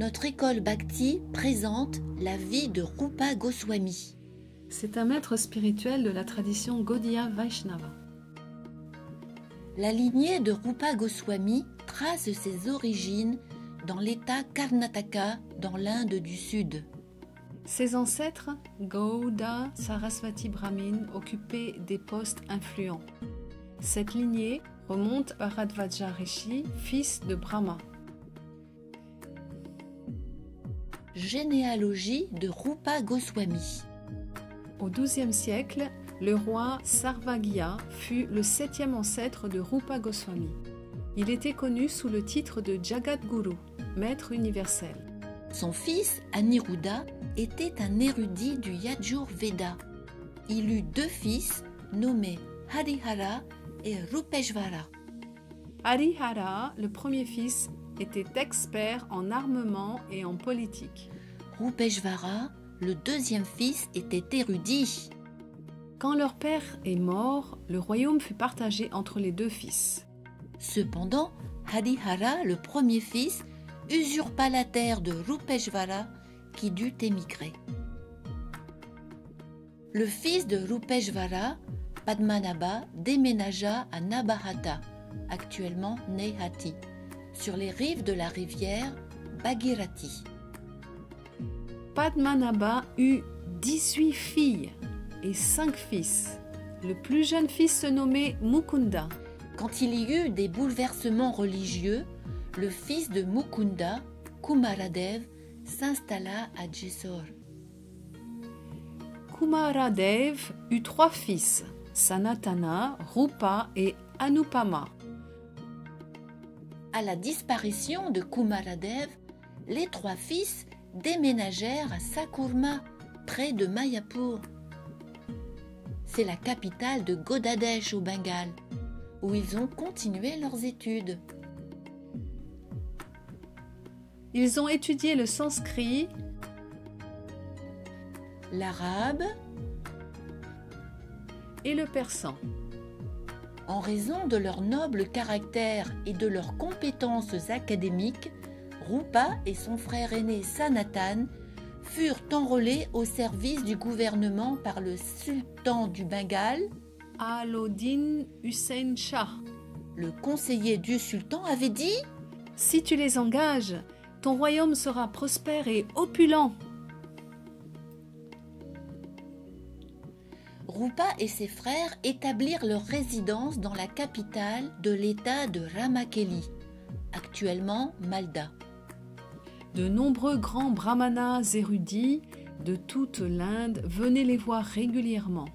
notre école Bhakti présente la vie de Rupa Goswami. C'est un maître spirituel de la tradition Gaudiya Vaishnava. La lignée de Rupa Goswami trace ses origines dans l'état Karnataka, dans l'Inde du Sud. Ses ancêtres, Gauda Sarasvati Brahmin, occupaient des postes influents. Cette lignée remonte à Bharadvaja Rishi, fils de Brahma. Généalogie de Rupa Goswami. Au XIIe siècle, le roi Sarvagya fut le 7e ancêtre de Rupa Goswami. Il était connu sous le titre de Jagadguru, maître universel. Son fils, Aniruddha, était un érudit du Yajur-Veda. Il eut 2 fils nommés Harihara et Rupeshvara. Harihara, le premier fils, était expert en armement et en politique. Rupeshvara, le 2e fils, était érudit. Quand leur père est mort, le royaume fut partagé entre les 2 fils. Cependant, Harihara, le premier fils, usurpa la terre de Rupeshvara qui dut émigrer. Le fils de Rupeshvara, Padmanabha, déménagea à Nabahata, actuellement Neyhati, sur les rives de la rivière Bhagirathi. Padmanabha eut 18 filles et 5 fils. Le plus jeune fils se nommait Mukunda. Quand il y eut des bouleversements religieux, le fils de Mukunda, Kumaradev, s'installa à Jessore. Kumaradev eut 3 fils, Sanatana, Rupa et Anupama. À la disparition de Kumaradev, les 3 fils déménagèrent à Sakurma, près de Mayapur. C'est la capitale de Godadesh au Bengale, où ils ont continué leurs études. Ils ont étudié le sanskrit, l'arabe et le persan. En raison de leur noble caractère et de leurs compétences académiques, Rupa et son frère aîné Sanatan furent enrôlés au service du gouvernement par le sultan du Bengale, Alauddin Hussein Shah. Le conseiller du sultan avait dit « Si tu les engages, ton royaume sera prospère et opulent. » Rupa et ses frères établirent leur résidence dans la capitale de l'état de Ramakeli, actuellement Malda. De nombreux grands brahmanas érudits de toute l'Inde venaient les voir régulièrement.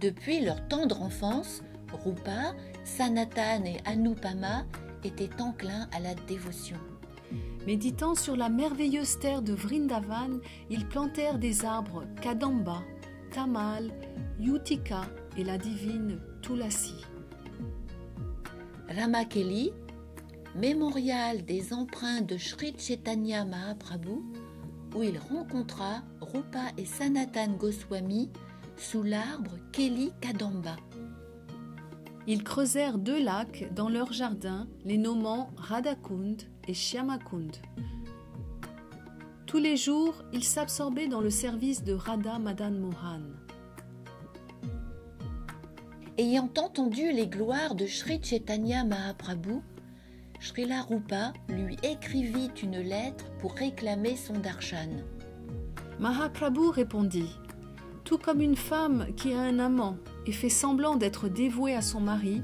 Depuis leur tendre enfance, Rupa, Sanatan et Anupama étaient enclins à la dévotion. Méditant sur la merveilleuse terre de Vrindavan, ils plantèrent des arbres Kadamba, Tamal, Yutika et la divine Tulasi. Ramakeli, mémorial des empreintes de Sri Chaitanya Mahaprabhu, où il rencontra Rupa et Sanatan Goswami sous l'arbre Keli Kadamba. Ils creusèrent 2 lacs dans leur jardin, les nommant Radhakund et Shyamakund. Tous les jours, ils s'absorbaient dans le service de Radha Madan Mohan. Ayant entendu les gloires de Sri Chaitanya Mahaprabhu, Srila Rupa lui écrivit une lettre pour réclamer son darshan. Mahaprabhu répondit « Tout comme une femme qui a un amant et fait semblant d'être dévouée à son mari,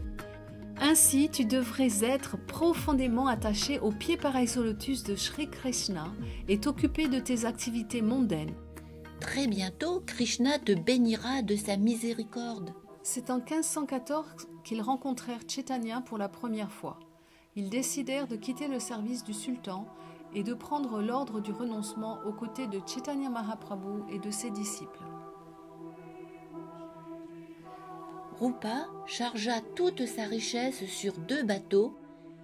ainsi tu devrais être profondément attaché au pied pareil au lotus de Sri Krishna et t'occuper de tes activités mondaines. Très bientôt, Krishna te bénira de sa miséricorde. » C'est en 1514 qu'ils rencontrèrent Chaitanya pour la première fois. Ils décidèrent de quitter le service du sultan et de prendre l'ordre du renoncement aux côtés de Chaitanya Mahaprabhu et de ses disciples. Rupa chargea toute sa richesse sur 2 bateaux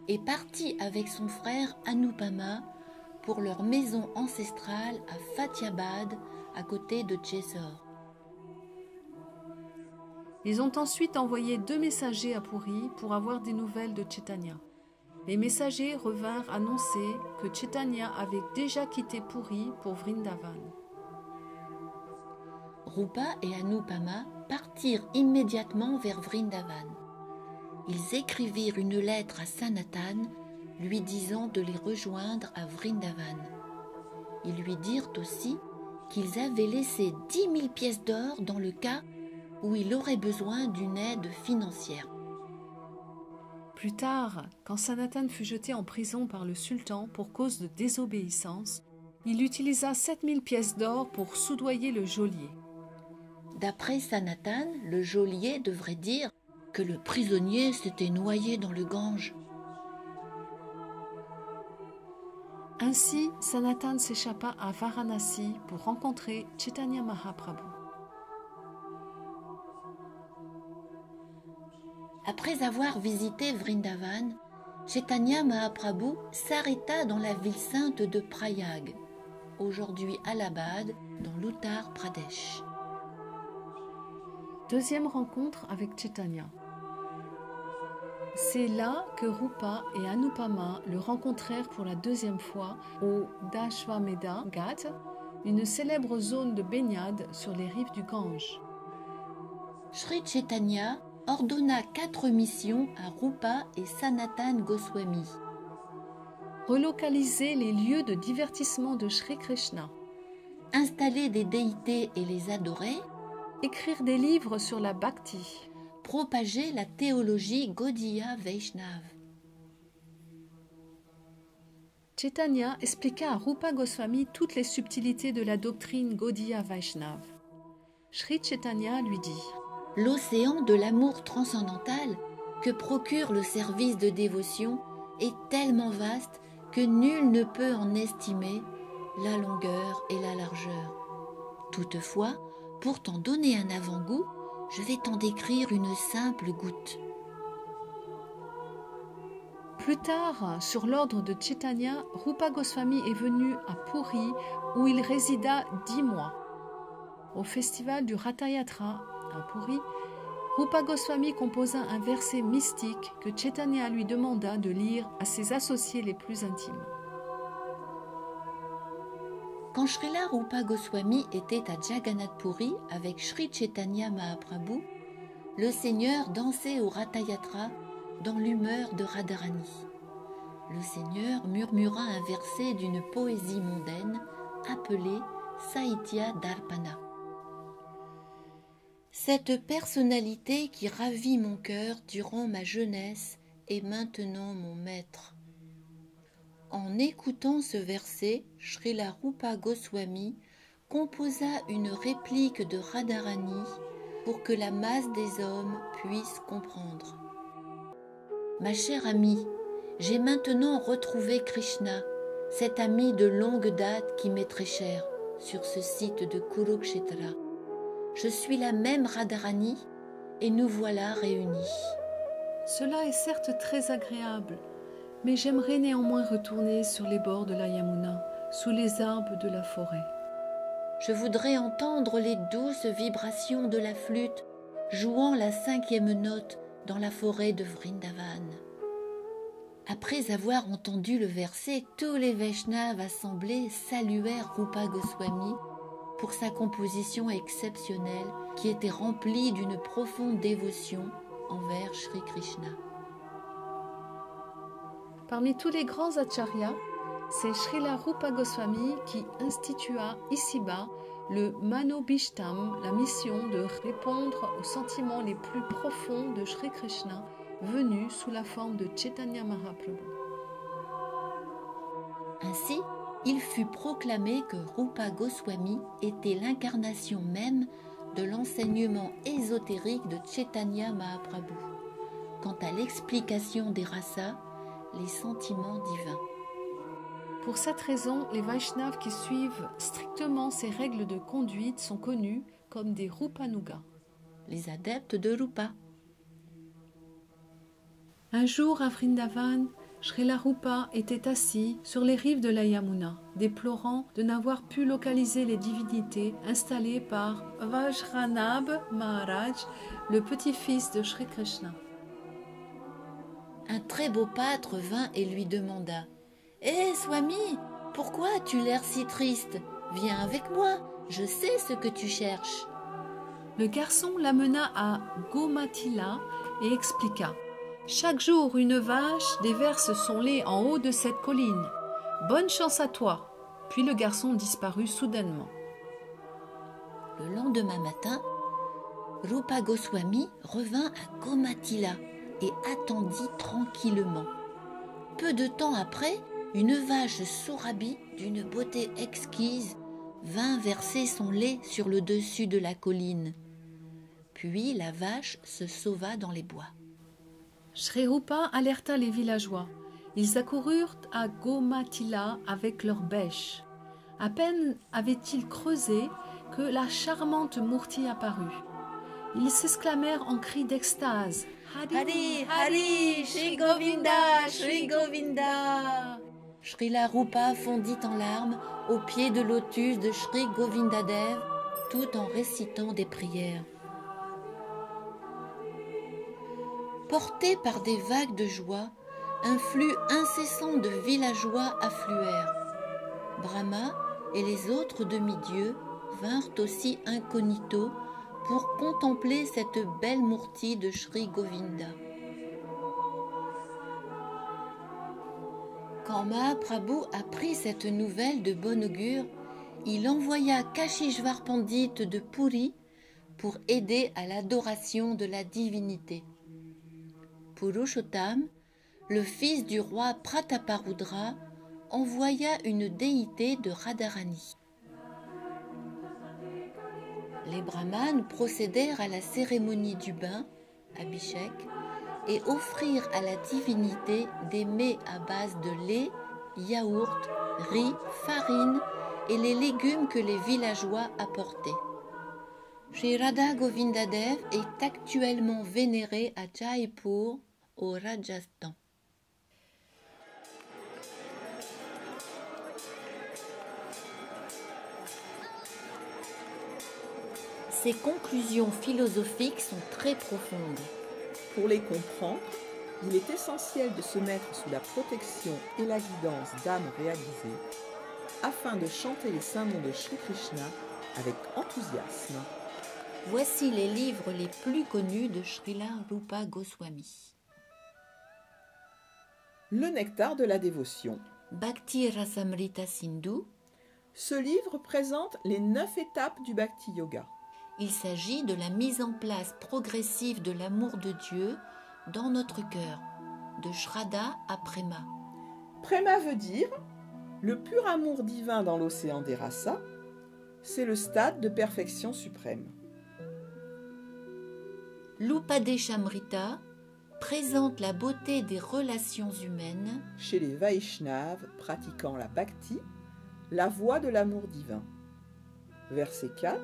et partit avec son frère Anupama pour leur maison ancestrale à Fatiabad, à côté de Jessore. Ils ont ensuite envoyé 2 messagers à Puri pour avoir des nouvelles de Chaitanya. les messagers revinrent annoncer que Chaitanya avait déjà quitté Puri pour Vrindavan. Rupa et Anupama partirent immédiatement vers Vrindavan. Ils écrivirent une lettre à Sanatan, lui disant de les rejoindre à Vrindavan. Ils lui dirent aussi qu'ils avaient laissé 10 000 pièces d'or dans le cas où il aurait besoin d'une aide financière. Plus tard, quand Sanatan fut jeté en prison par le sultan pour cause de désobéissance, il utilisa 7 000 pièces d'or pour soudoyer le geôlier. D'après Sanatan, le geôlier devrait dire que le prisonnier s'était noyé dans le Gange. Ainsi, Sanatan s'échappa à Varanasi pour rencontrer Chaitanya Mahaprabhu. Après avoir visité Vrindavan, Chaitanya Mahaprabhu s'arrêta dans la ville sainte de Prayag, aujourd'hui Allahabad, dans l'Uttar Pradesh. Deuxième rencontre avec Chaitanya. C'est là que Rupa et Anupama le rencontrèrent pour la deuxième fois au Dashwamedha Ghat, une célèbre zone de baignade sur les rives du Gange. Sri Chaitanya ordonna 4 missions à Rupa et Sanatan Goswami. Relocaliser les lieux de divertissement de Sri Krishna. Installer des déités et les adorer. Écrire des livres sur la bhakti. Propager la théologie Gaudiya Vaishnav. Chaitanya expliqua à Rupa Goswami toutes les subtilités de la doctrine Gaudiya Vaishnav. Sri Chaitanya lui dit: l'océan de l'amour transcendantal que procure le service de dévotion est tellement vaste que nul ne peut en estimer la longueur et la largeur. Toutefois, pour t'en donner un avant-goût, je vais t'en décrire une simple goutte. Plus tard, sur l'ordre de Chaitanya, Rupa Goswami est venu à Puri où il résida 10 mois. Au festival du Ratha-yatra à Puri, Rupa Goswami composa un verset mystique que Chaitanya lui demanda de lire à ses associés les plus intimes. Quand Srila Rupa Goswami était à Jagannath Puri avec Sri Chaitanya Mahaprabhu, le Seigneur dansait au Ratha-yatra dans l'humeur de Radharani. Le Seigneur murmura un verset d'une poésie mondaine appelée Sahitya Darpana. Cette personnalité qui ravit mon cœur durant ma jeunesse est maintenant mon maître. En écoutant ce verset, Srila Rupa Goswami composa une réplique de Radharani pour que la masse des hommes puisse comprendre. Ma chère amie, j'ai maintenant retrouvé Krishna, cet ami de longue date qui m'est très cher, sur ce site de Kurukshetra. Je suis la même Radharani et nous voilà réunis. Cela est certes très agréable, mais j'aimerais néanmoins retourner sur les bords de la Yamuna, sous les arbres de la forêt. Je voudrais entendre les douces vibrations de la flûte jouant la 5e note dans la forêt de Vrindavan. Après avoir entendu le verset, tous les Vaishnavas assemblés saluèrent Rupa Goswami pour sa composition exceptionnelle qui était remplie d'une profonde dévotion envers Sri Krishna. Parmi tous les grands acharyas, c'est Srila Rupa Goswami qui institua ici-bas le Manobishtam, la mission de répondre aux sentiments les plus profonds de Sri Krishna, venu sous la forme de Chaitanya Mahaprabhu. Ainsi, il fut proclamé que Rupa Goswami était l'incarnation même de l'enseignement ésotérique de Chaitanya Mahaprabhu. Quant à l'explication des rasas, les sentiments divins. Pour cette raison, les Vaishnavas qui suivent strictement ces règles de conduite sont connus comme des Rupanugas, les adeptes de Rupa. Un jour à Vrindavan, Srila Rupa était assis sur les rives de la Yamuna, déplorant de n'avoir pu localiser les divinités installées par Vajranabh Maharaj, le petit-fils de Sri Krishna. un très beau pâtre vint et lui demanda « Hé, Swami, pourquoi as-tu l'air si triste? Viens avec moi, je sais ce que tu cherches. » Le garçon l'amena à Gomatila et expliqua. Chaque jour, une vache déverse son lait en haut de cette colline. Bonne chance à toi. Puis le garçon disparut soudainement. Le lendemain matin, Rupa Goswami revint à Gomatila et attendit tranquillement. Peu de temps après, une vache Sourabi d'une beauté exquise vint verser son lait sur le dessus de la colline. Puis la vache se sauva dans les bois. Shri Rupa alerta les villageois. Ils accoururent à Gomatila avec leurs bêches. À peine avaient-ils creusé que la charmante Murti apparut. Ils s'exclamèrent en cris d'extase. Hari, Hari, Shri Govinda, Shri Govinda. Srila Rupa fondit en larmes au pied de lotus de Shri Govindadev, tout en récitant des prières. Portés par des vagues de joie, un flux incessant de villageois affluèrent. Brahma et les autres demi-dieux vinrent aussi incognito pour contempler cette belle Murti de Shri Govinda. Quand Mahaprabhu apprit cette nouvelle de bon augure, il envoya Kashishvar Pandit de Puri pour aider à l'adoration de la divinité. Purushottam, le fils du roi Prataparudra, envoya une déité de Radharani. Les brahmanes procédèrent à la cérémonie du bain, Abhishek, et offrirent à la divinité des mets à base de lait, yaourt, riz, farine et les légumes que les villageois apportaient. Shri Radha Govindadev est actuellement vénéré à Jaipur, au Rajasthan. Ces conclusions philosophiques sont très profondes. Pour les comprendre, il est essentiel de se mettre sous la protection et la guidance d'âmes réalisées afin de chanter les saints noms de Shri Krishna avec enthousiasme. Voici les livres les plus connus de Srila Rupa Goswami. Le nectar de la dévotion. Bhakti Rasamrita Sindhu. Ce livre présente les 9 étapes du Bhakti Yoga. Il s'agit de la mise en place progressive de l'amour de Dieu dans notre cœur, de Shraddha à Prema. Prema veut dire le pur amour divin dans l'océan des rasas. C'est le stade de perfection suprême. L'Upadeshamrita présente la beauté des relations humaines chez les Vaishnavas pratiquant la Bhakti, la voie de l'amour divin. Verset 4.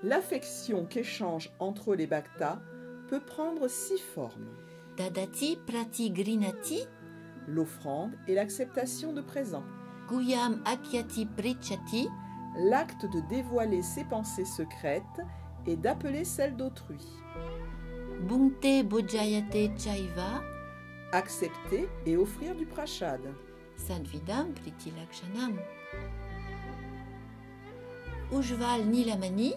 L'affection qu'échangent entre les bhaktas peut prendre 6 formes. Dadati Prati Grinati, L'offrande et l'acceptation de présents. Guyam Akyati Prichati, L'acte de dévoiler ses pensées secrètes et d'appeler celles d'autrui. Bhungte Bojayate Chaiva, Accepter et offrir du prashad. Sadvidam Priti Lakshanam. Ujval Nilamani,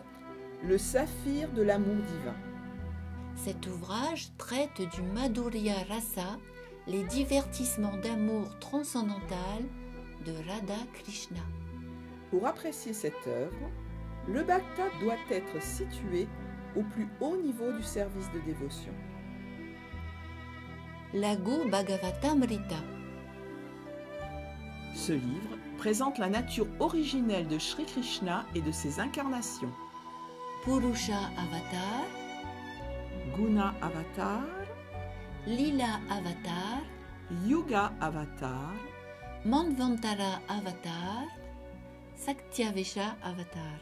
Le saphir de l'amour divin. cet ouvrage traite du Madhurya Rasa, les divertissements d'amour transcendantal de Radha Krishna. Pour apprécier cette œuvre, le bhakta doit être situé au plus haut niveau du service de dévotion. Lagu Bhagavatamrita. Ce livre présente la nature originelle de Shri Krishna et de ses incarnations. Purusha Avatar, Guna Avatar, Lila Avatar, Yuga Avatar, Manvantara Avatar, Satyavesha Avatar.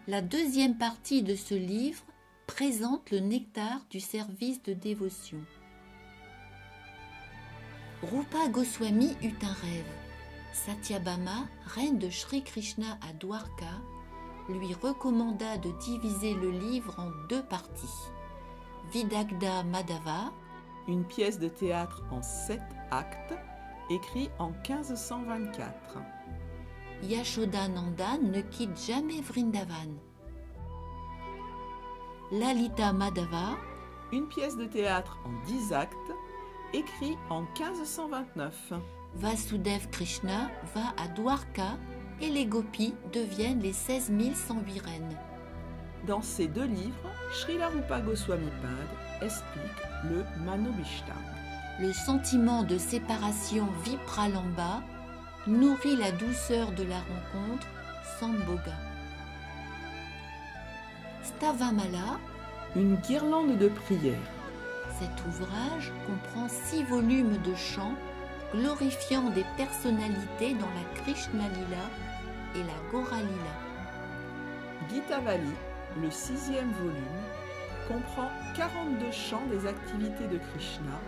La deuxième partie de ce livre présente le nectar du service de dévotion. Rupa Goswami eut un rêve. Satyabhama, reine de Shri Krishna à Dwarka, lui recommanda de diviser le livre en 2 parties. Vidagda Madhava, une pièce de théâtre en 7 actes, écrite en 1524. Yashodananda ne quitte jamais Vrindavan. Lalita Madhava, Une pièce de théâtre en 10 actes, écrite en 1529. Vasudev Krishna va à Dwarka et les gopis deviennent les 16 108 reines. Dans ces 2 livres, Srila Rupa Goswami Pad explique le Manobishta. Le sentiment de séparation Vipralamba nourrit la douceur de la rencontre Sambhoga. Stavamala, Une guirlande de prières. cet ouvrage comprend 6 volumes de chants glorifiant des personnalités dans la Krishna Lila et la Gora Lila. Gitavali, le 6e volume, comprend 42 chants des activités de Krishna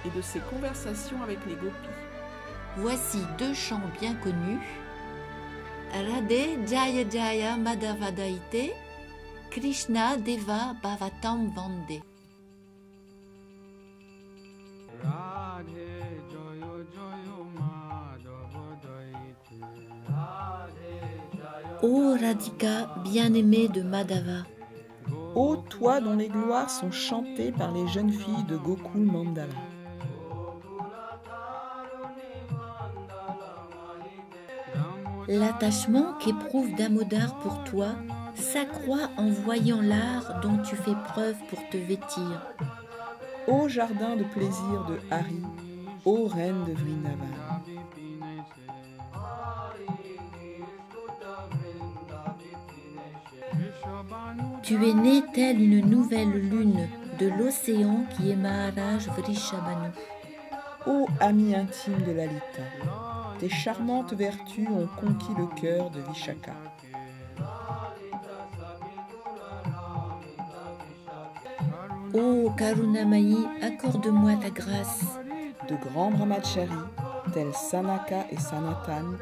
et de ses conversations avec les gopis. Voici 2 chants bien connus. Radhe Jaya Jaya Madhavadaite, Krishna Deva Bhavatam Vande. Ô Radhika, bien-aimée de Madhava, Ô toi dont les gloires sont chantées par les jeunes filles de Gokul Mandala. l'attachement qu'éprouve Damodar pour toi s'accroît en voyant l'art dont tu fais preuve pour te vêtir. Ô jardin de plaisir de Hari, ô reine de Vrindavan. Tu es née telle une nouvelle lune de l'océan qui est Maharaj Vrishabhanu. Ô ami intime de Lalita, tes charmantes vertus ont conquis le cœur de Vishaka. Ô Karunamayi, accorde-moi ta grâce. De grands brahmacharis, tels Sanaka et Sanatan,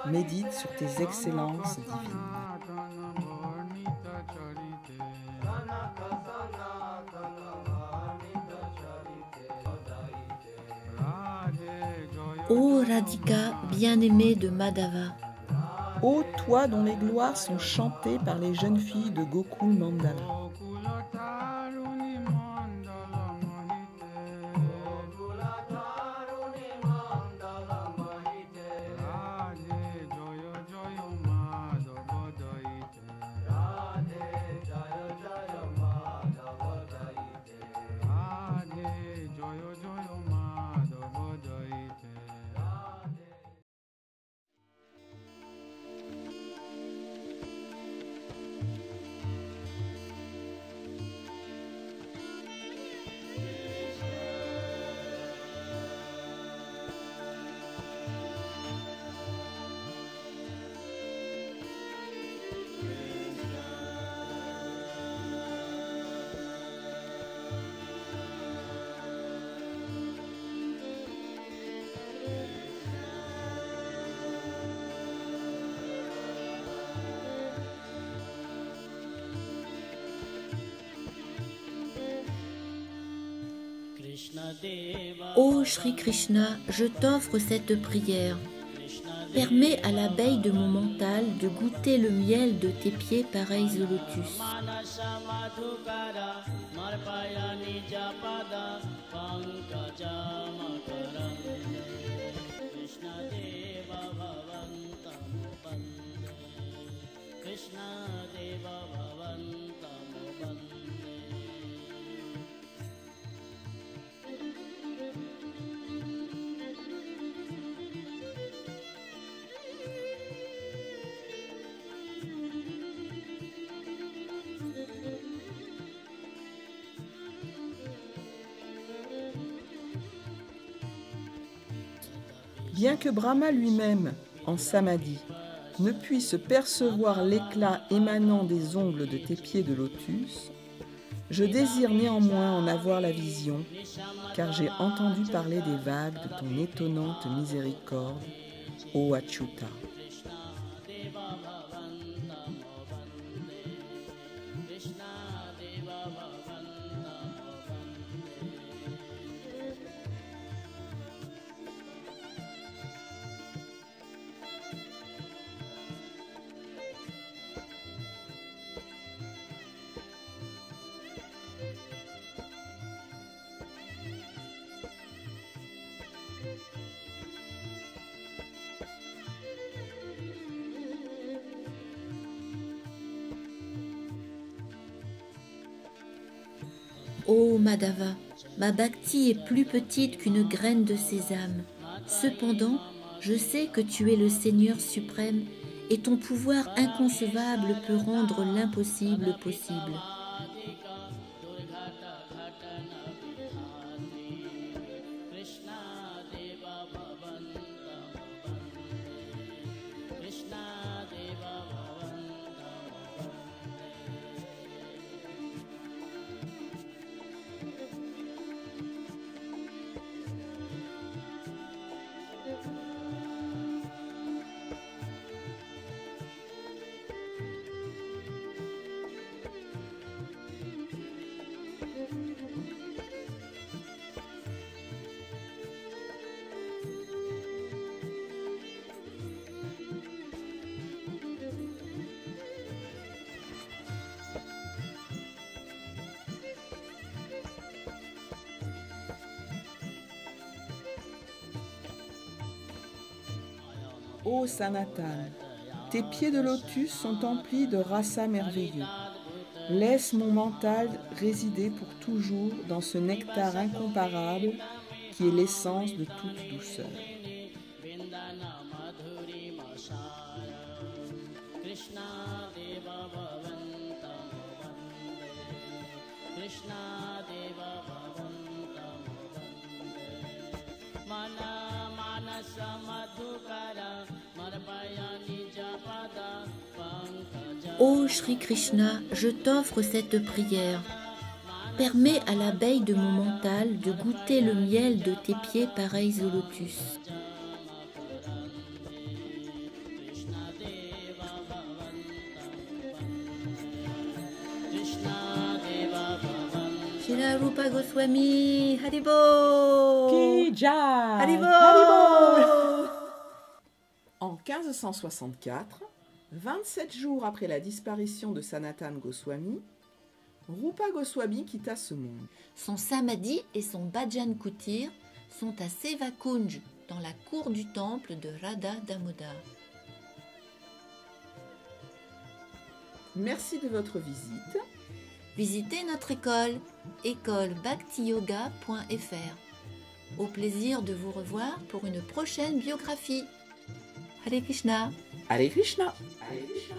méditent sur tes excellences divines. Ô Radhika, bien-aimée de Madhava, Ô toi dont les gloires sont chantées par les jeunes filles de Gokul Mandala. Ô Shri Krishna, je t'offre cette prière. Permets à l'abeille de mon mental de goûter le miel de tes pieds pareils au lotus. Bien que Brahma lui-même, en samadhi, ne puisse percevoir l'éclat émanant des ongles de tes pieds de lotus, je désire néanmoins en avoir la vision, car j'ai entendu parler des vagues de ton étonnante miséricorde, ô Achyuta. Ô Madhava, ma bhakti est plus petite qu'une graine de sésame. Cependant, je sais que tu es le Seigneur suprême et ton pouvoir inconcevable peut rendre l'impossible possible. Ô Sanatan, tes pieds de lotus sont emplis de rasa merveilleux. Laisse mon mental résider pour toujours dans ce nectar incomparable qui est l'essence de toute douceur. Ô Shri Krishna, je t'offre cette prière. Permets à l'abeille de mon mental de goûter le miel de tes pieds pareils au lotus. Srila Rupa Goswami, Haribo! Ki Jai! Haribo! En 1564, 27 jours après la disparition de Sanatan Goswami, Rupa Goswami quitta ce monde. Son samadhi et son bhajan kutir sont à Sevakunj, dans la cour du temple de Radha Damodar. Merci de votre visite. Visitez notre école, écolebhaktiyoga.fr. Au plaisir de vous revoir pour une prochaine biographie. Hare Krishna. Hare Krishna. Hare Krishna.